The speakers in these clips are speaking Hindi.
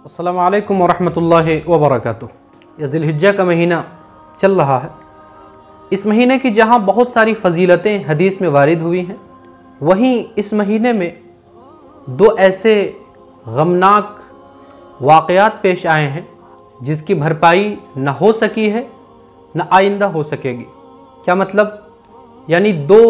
अस्सलामु अलैकुम वरहमतुल्लाहि वबरकातुहू। यह ज़िलहिज्जा का महीना चल रहा है। इस महीने की जहाँ बहुत सारी फ़जीलतें हदीस में वारिद हुई हैं, वहीं इस महीने में दो ऐसे गमनाक वाक़यात पेश आए हैं जिसकी भरपाई न हो सकी है न आइंदा हो सकेगी। क्या मतलब? यानी दो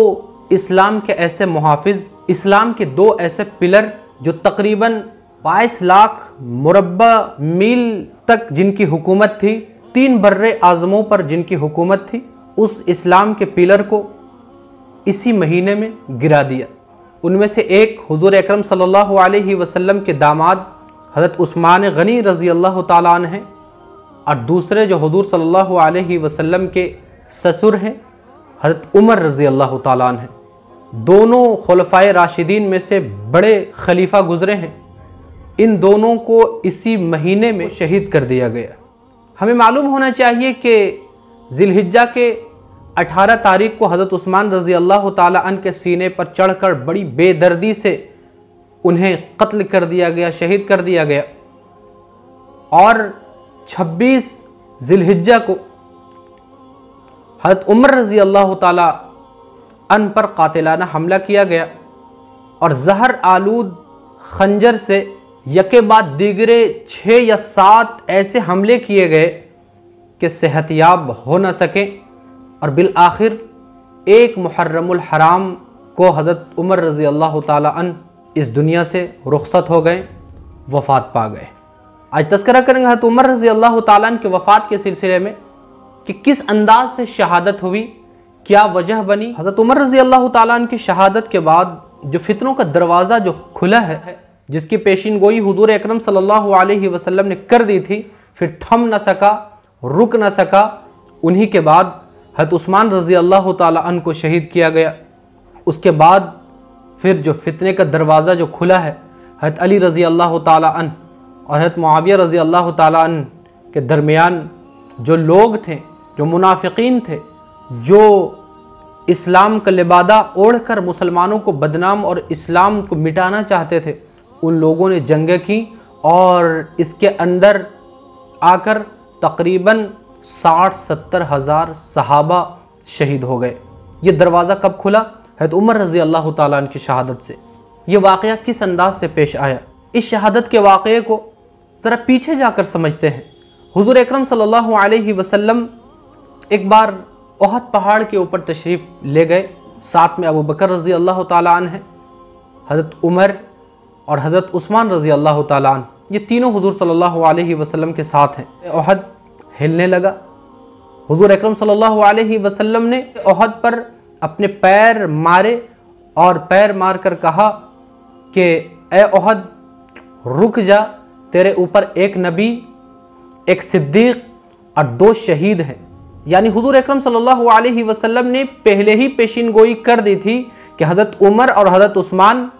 इस्लाम के ऐसे मुहाफ़िज़, इस्लाम के दो ऐसे पिलर जो तकरीबन 22 लाख मुरब्बा मील तक जिनकी हुकूमत थी, 3 बर्रे आज़मों पर जिनकी हुकूमत थी, उस इस्लाम के पिलर को इसी महीने में गिरा दिया। उनमें से एक हुज़ूर अकरम सल्लल्लाहु अलैहि वसल्लम के दामाद हज़रत उस्मान गनी रज़ी अल्लाह ताला अन्हु हैं, और दूसरे जो हुज़ूर सल्लल्लाहु अलैहि वसल्लम के ससुर हैं हज़रत उमर रज़ी अल्लाह ताला अन्हु हैं। दोनों खुलफ़ाए राशिदीन में से बड़े खलीफा गुज़रे हैं। इन दोनों को इसी महीने में शहीद कर दिया गया। हमें मालूम होना चाहिए कि ज़िलहिज्जा के 18 तारीख को हज़रत उस्मान रज़ी अल्लाह ताला अन्हु के सीने पर चढ़कर बड़ी बेदर्दी से उन्हें कत्ल कर दिया गया, शहीद कर दिया गया। और 26 ज़िलहिज्जा को हज़रत उमर रज़ी अल्लाह ताला अन्हु पर कातिलाना हमला किया गया और जहर आलूद खंजर से यके बाद दीगरे 6 या 7 ऐसे हमले किए गए कि सेहतयाब हो न सके, और बिल आखिर 1 मुहर्रमुल हराम को हज़रत उमर रज़ी अल्लाह ताला अन्हु इस दुनिया से रुखसत हो गए, वफ़ात पा गए। आज तज़किरा करेंगे हज़रत उमर रज़ी अल्लाह ताला अन्हु के वफ़ात के सिलसिले में कि किस अंदाज से शहादत हुई, क्या वजह बनी। हज़रत उमर रज़ी अल्लाह ताला अन्हु की शहादत के बाद जो फितनों का दरवाज़ा जो खुला है, जिसकी पेशिन गोई हुज़ूर अकरम सल्लल्लाहु अलैहि वसल्लम ने कर दी थी, फिर थम न सका, रुक न सका। उन्हीं के बाद हज़रत उस्मान रज़ी अल्लाह ताला अन्हु को शहीद किया गया। उसके बाद फिर जो फितने का दरवाज़ा जो खुला है, हज़रत अली रज़ी अल्लाह ताला अन्हु और हज़रत मुआविया रज़ी अल्लाह ताला अन्हु के दरमियान जो लोग थे, जो मुनाफिकीन थे, जो इस्लाम का लिबादा ओढ़ कर मुसलमानों को बदनाम और इस्लाम को मिटाना चाहते थे, उन लोगों ने जंगें की और इसके अंदर आकर तकरीबन 60-70 हज़ार सहाबा शहीद हो गए। ये दरवाज़ा कब खुला? हज़रत उमर रज़ी अल्लाह ताला अन्हु की शहादत से। ये वाक़या किस अंदाज से पेश आया, इस शहादत के वाक़े को ज़रा पीछे जाकर समझते हैं। हुज़ूर अकरम सल्लल्लाहु अलैहि वसल्लम एक बार ओहद पहाड़ के ऊपर तशरीफ़ ले गए। साथ में अबू बकर रज़ी अल्लाह ताला अन्हु हैं, हज़रत उमर और हज़रत उस्मान रज़ी अल्लाह ताला अन्हु, ये तीनों हुज़ूर सल्लल्लाहु अलैहि वसल्लम के साथ हैं। ओहद हिलने लगा। हुज़ूर अकरम सल्लल्लाहु अलैहि वसल्लम ने ओहद पर अपने पैर मारे और पैर मार कर कहा कि ए ओहद, रुक जा, तेरे ऊपर एक नबी, एक सिद्दीक़ और 2 शहीद हैं। यानी हुज़ूर अकरम सल्लल्लाहु अलैहि वसल्लम ने पहले ही पेशिन गोई कर दी थी कि हज़रत उमर और हज़रत उस्मान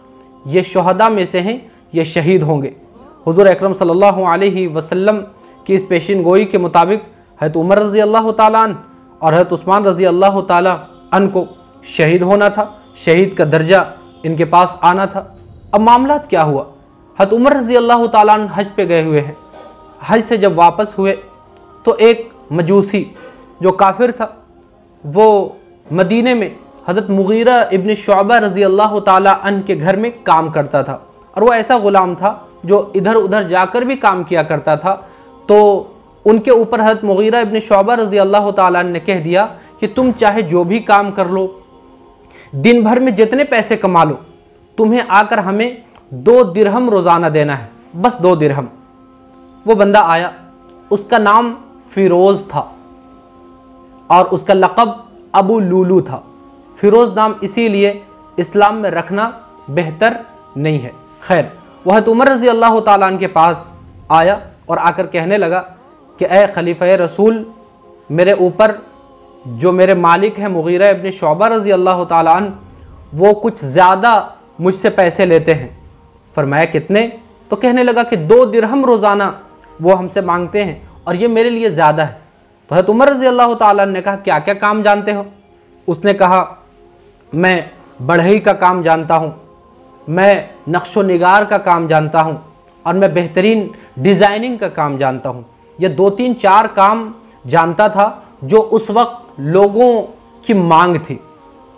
ये शुहदा में से हैं, ये शहीद होंगे। हुज़ूर अकरम सल्लल्लाहु अलैहि वसल्लम की इस पेशिन गोई के मुताबिक हज़रत उमर रज़ी अल्लाह ताला अन्हु और हज़रत उस्मान रज़ी अल्लाह ताला अन्हु को शहीद होना था, शहीद का दर्जा इनके पास आना था। अब मामला क्या हुआ? हज़रत उमर रज़ी अल्लाह ताला अन्हु हज पे गए हुए हैं। हज से जब वापस हुए तो एक मजूसी जो काफिर था, वो मदीने में हज़रत मुगीरा इब्न शुअबा रज़ी अल्लाह ताला अन्हु के घर में काम करता था, और वो ऐसा ग़ुलाम था जो इधर उधर जाकर भी काम किया करता था। तो उनके ऊपर हज़रत मुगीरा इब्न शुअबा रज़ी अल्लाह ताला अन्हु ने कह दिया कि तुम चाहे जो भी काम कर लो, दिन भर में जितने पैसे कमा लो, तुम्हें आकर हमें 2 दिरहम रोज़ाना देना है, बस 2 दिरहम। वो बंदा आया, उसका नाम फ़िरोज़ था और उसका लक़ब अबू लूलू था। फ़िरोज़ नाम इसीलिए इस्लाम में रखना बेहतर नहीं है। खैर, वह उमर रज़ी अल्लाह ताला अन्हु के पास आया और आकर कहने लगा कि ए खलीफ़ा रसूल, मेरे ऊपर जो मेरे मालिक हैं मुगीरा इब्न शुअबा रज़ी अल्लाह ताला अन्हु, वो कुछ ज़्यादा मुझसे पैसे लेते हैं। फरमाया कितने? तो कहने लगा कि 2 दिरहम रोज़ाना वो हमसे मांगते हैं और ये मेरे लिए ज़्यादा है। तो हज़रत उमर रज़ी अल्लाह ताला अन्हु ने कहा क्या क्या काम जानते हो? उसने कहा मैं बढ़ई का काम जानता हूँ, मैं नक्शो निगार का काम जानता हूँ और मैं बेहतरीन डिज़ाइनिंग का काम जानता हूँ। ये 2-3-4 काम जानता था जो उस वक्त लोगों की मांग थी।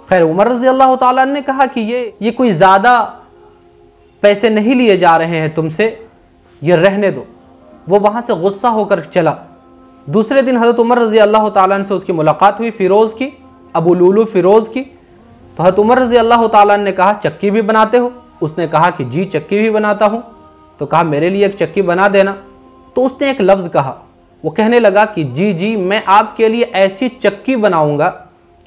खैर, उमर रज़ी अल्लाह ताला ने कहा कि ये कोई ज़्यादा पैसे नहीं लिए जा रहे हैं तुमसे, ये रहने दो। वो वहाँ से गुस्सा होकर चला। दूसरे दिन हज़रत उमर रज़ी अल्लाह ताला से उसकी मुलाकात हुई, फ़िरोज़ की, अबू लुलू फ़िरोज़ की। तो हज़रत उमर रज़ी अल्लाह ताला ने कहा, चक्की भी बनाते हो? उसने कहा कि जी चक्की भी बनाता हूँ। तो कहा मेरे लिए एक चक्की बना देना। तो उसने एक लफ्ज़ कहा, वो कहने लगा कि जी जी मैं आपके लिए ऐसी चक्की बनाऊँगा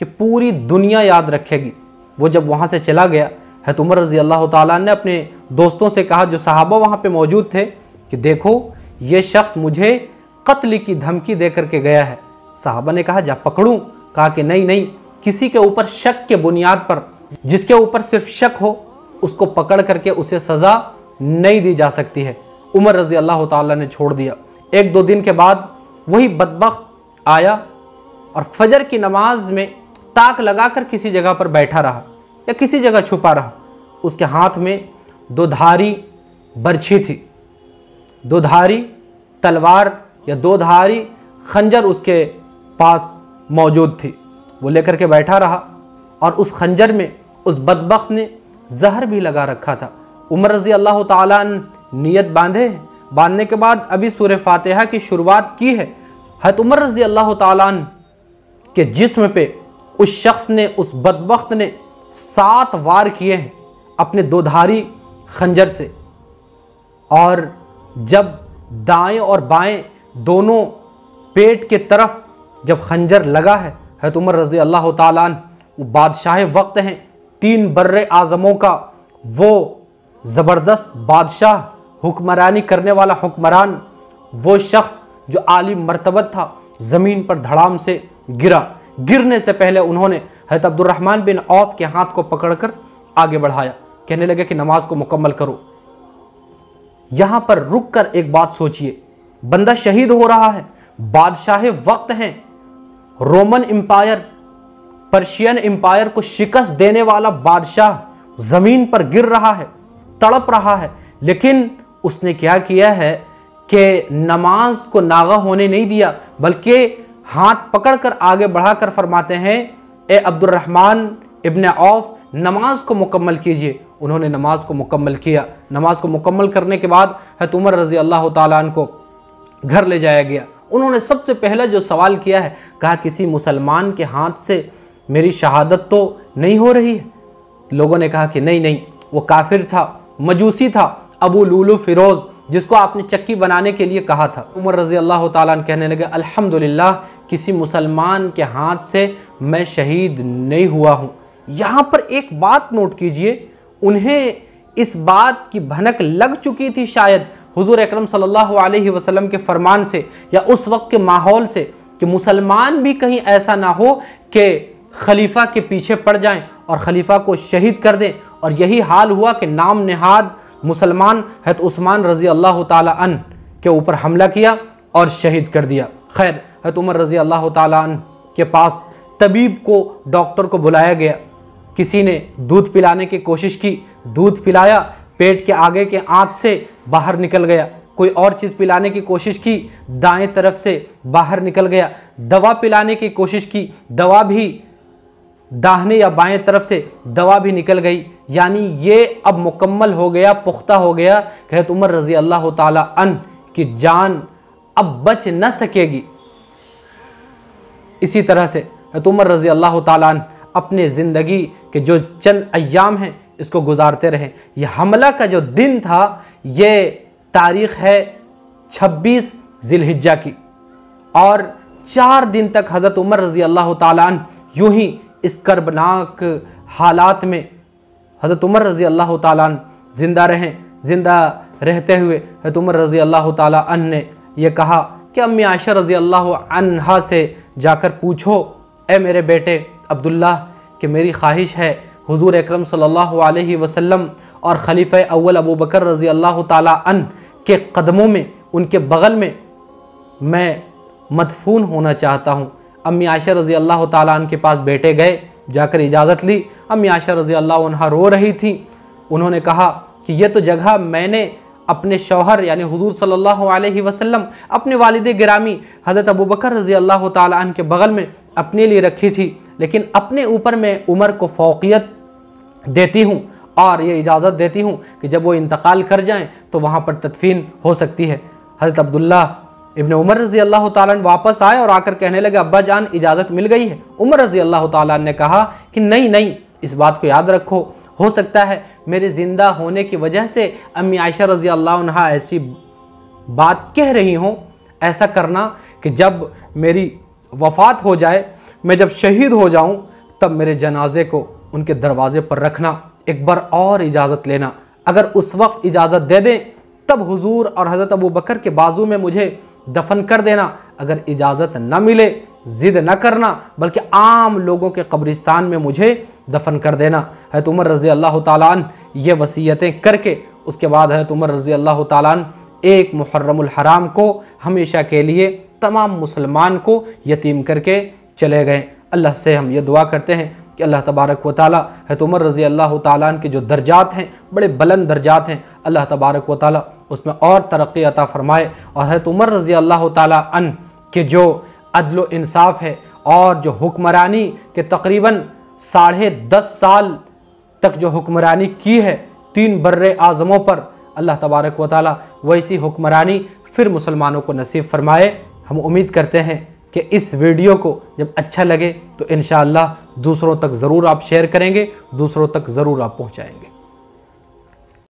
कि पूरी दुनिया याद रखेगी। वो जब वहाँ से चला गया, हज़रत उमर रज़ी अल्लाह ताला ने अपने दोस्तों से कहा जो सहाबा वहाँ पे मौजूद थे कि देखो ये शख्स मुझे कत्ल की धमकी दे करके गया है। सहाबा ने कहा जा पकड़ूं? कहा कि नहीं नहीं, किसी के ऊपर शक के बुनियाद पर, जिसके ऊपर सिर्फ शक हो उसको पकड़ करके उसे सज़ा नहीं दी जा सकती है। उमर रज़ी अल्लाह ताला ने छोड़ दिया। 1-2 दिन के बाद वही बदबख्त आया और फजर की नमाज में ताक लगाकर किसी जगह पर बैठा रहा या किसी जगह छुपा रहा। उसके हाथ में 2 धारी बर्छी थी, 2 धारी तलवार या 2 धारी खंजर उसके पास मौजूद थी। वो लेकर के बैठा रहा और उस खंजर में उस बदबख्त ने जहर भी लगा रखा था। उमर रज़ी अल्लाह ताला नियत बांधने के बाद अभी सूरह फातिहा की शुरुआत की है। हज़रत उमर रज़ी अल्लाह ताला के जिस्म पे उस शख्स ने, उस बदबख्त ने 7 वार किए हैं अपने 2 धारी खंजर से। और जब दाएं और बाएं दोनों पेट के तरफ जब खंजर लगा है, हज़रत उमर रज़ी अल्लाह ताला वो बादशाह वक्त हैं, 3 बर्रे आज़मों का वो ज़बरदस्त बादशाह, हुक्मरानी करने वाला हुक्मरान, वो शख्स जो आली मर्तबत था, ज़मीन पर धड़ाम से गिरा। गिरने से पहले उन्होंने हज़रत अब्दुर्रहमान बिन औफ के हाथ को पकड़कर आगे बढ़ाया। कहने लगे कि नमाज को मुकम्मल करो। यहाँ पर रुक कर एक बात सोचिए, बंदा शहीद हो रहा है, बादशाह वक्त हैं, रोमन एम्पायर, पर्शियन एम्पायर को शिकस्त देने वाला बादशाह ज़मीन पर गिर रहा है, तड़प रहा है, लेकिन उसने क्या किया है कि नमाज को नागा होने नहीं दिया, बल्कि हाथ पकड़कर आगे बढ़ाकर फरमाते हैं, ए अब्दुर्रहमान इब्न औफ नमाज को मुकम्मल कीजिए। उन्होंने नमाज को मुकम्मल किया। नमाज को मुकम्मल करने के बाद हज़रत उमर रज़ी अल्लाह ताला अन्हु को घर ले जाया गया। उन्होंने सबसे पहला जो सवाल किया है, कहा किसी मुसलमान के हाथ से मेरी शहादत तो नहीं हो रही है? लोगों ने कहा कि नहीं नहीं, वो काफिर था, मजूसी था, अबू लुलू फ़िरोज़, जिसको आपने चक्की बनाने के लिए कहा था। उमर रज़ी अल्लाह ताला अन्हु कहने लगे अल्हम्दुलिल्लाह, किसी मुसलमान के हाथ से मैं शहीद नहीं हुआ हूँ। यहाँ पर एक बात नोट कीजिए, उन्हें इस बात की भनक लग चुकी थी शायद हुज़ूर अकरम सल्लल्लाहु अलैहि वसल्लम के फरमान से या उस वक्त के माहौल से, कि मुसलमान भी कहीं ऐसा ना हो कि खलीफा के पीछे पड़ जाएं और खलीफा को शहीद कर दें। और यही हाल हुआ कि नाम नेहाद मुसलमान हज़रत उस्मान रज़ी अल्लाह ताला अन्हु के ऊपर हमला किया और शहीद कर दिया। खैर, हज़रत उमर रज़ी अल्लाह ताला अन्हु के पास तबीब को, डॉक्टर को बुलाया गया। किसी ने दूध पिलाने की कोशिश की, दूध पिलाया, पेट के आगे के आंत से बाहर निकल गया। कोई और चीज़ पिलाने की कोशिश की, दाएं तरफ से बाहर निकल गया। दवा पिलाने की कोशिश की, दवा भी दाहिने या बाएं तरफ से दवा भी निकल गई। यानी ये अब मुकम्मल हो गया, पुख्ता हो गया कि हज़रत उमर रज़ी अल्लाह ताला अन्हु की जान अब बच न सकेगी। इसी तरह से हज़रत उमर रज़ी अल्लाह ताला अन्हु अपने ज़िंदगी के जो चंद अय्याम हैं इसको गुजारते रहे। यह हमला का जो दिन था, ये तारीख़ है 26 ज़िलहिज्जा की, और 4 दिन तक हज़रत उमर रज़ी अल्लाह ताला अन्हु यूँ ही इस कर्बनाक हालात में हज़रत उमर रज़ी अल्लाह ताला अन्हु ज़िंदा रहें। ज़िंदा रहते हुए हज़रत उमर रज़ी अल्लाह ताला अन्हु ने यह कहा कि अम्मी आयशा रज़ी अल्लाह अन्हा से जाकर पूछो, ए मेरे बेटे अब्दुल्लाह, कि मेरी ख्वाहिश है हुज़ूर अकरम सल्लल्लाहु अलैहि वसल्लम और खलीफा अव्वल अबू बकर रज़ी अल्लाह ताला अन्हु के कदमों में, उनके बग़ल में मैं मदफून होना चाहता हूँ। अम्मी आयशा रज़ी अल्लाह ताला अन्हा के पास बेटे गए, जाकर इजाज़त ली। अम्मी आयशा रज़ी अल्लाह अन्हा रो रही थी। उन्होंने कहा कि यह तो जगह मैंने अपने शौहर यानी हुजूर सल्लल्लाहु अलैहि वसल्लम अपने वालिद गिरामी हज़रत अबू बकर रज़ी अल्लाह ताला अन्हु के बगल में अपने लिए रखी थी, लेकिन अपने ऊपर मैं उमर को फ़ौक़ियत देती हूँ और ये इजाज़त देती हूँ कि जब वो इंतकाल कर जाएं तो वहाँ पर तदफीन हो सकती है। हज़रत अब्दुल्ला इब्न उमर रज़ी अल्लाह ताला अन्हु वापस आए और आकर कहने लगे, अब्बा जान इजाज़त मिल गई है। उमर रज़ी अल्लाह ताला अन्हु ने कहा कि नहीं नहीं, इस बात को याद रखो, हो सकता है मेरे ज़िंदा होने की वजह से अम्मी आयशा रज़ी अल्लाह अन्हा ऐसी बात कह रही हों। ऐसा करना कि जब मेरी वफ़ात हो जाए, मैं जब शहीद हो जाऊं, तब मेरे जनाजे को उनके दरवाज़े पर रखना, एक बार और इजाज़त लेना। अगर उस वक्त इजाज़त दे दें तब हुजूर और हज़रत अबू बकर के बाजू में मुझे दफन कर देना। अगर इजाज़त न मिले, ज़िद न करना, बल्कि आम लोगों के कब्रिस्तान में मुझे दफन कर देना। हज़रत उमर रज़ी अल्लाह ताला अन्हु ये वसीयतें करके उसके बाद हज़रत उमर रज़ी अल्लाह ताला अन्हु एक मुहर्रमुल हराम को हमेशा के लिए तमाम मुसलमान को यतीम करके चले गए। अल्लाह से हम ये दुआ करते हैं कि अल्लाह तबारक व ताला हज़रत उमर रज़ी अल्लाह ताला अन्हु के जो दर्जात हैं, बड़े बुलंद दर्जात हैं, अल्लाह तबारक व ताला उसमें और तरक्की अता फ़रमाए। और हज़रत उमर रज़ी अल्लाह ताला अन्हु के जो अदल व इंसाफ है और जो हुक्मरानी के तकरीबन 10.5 साल तक जो हुक्मरानी की है 3 बर्रे आज़मों पर, अल्लाह तबारक व ताला वैसी हुक्मरानी फिर मुसलमानों को नसीब फरमाए। हम उम्मीद करते हैं कि इस वीडियो को जब अच्छा लगे तो इंशाअल्लाह दूसरों तक ज़रूर आप शेयर करेंगे, दूसरों तक ज़रूर आप पहुँचाएँगे।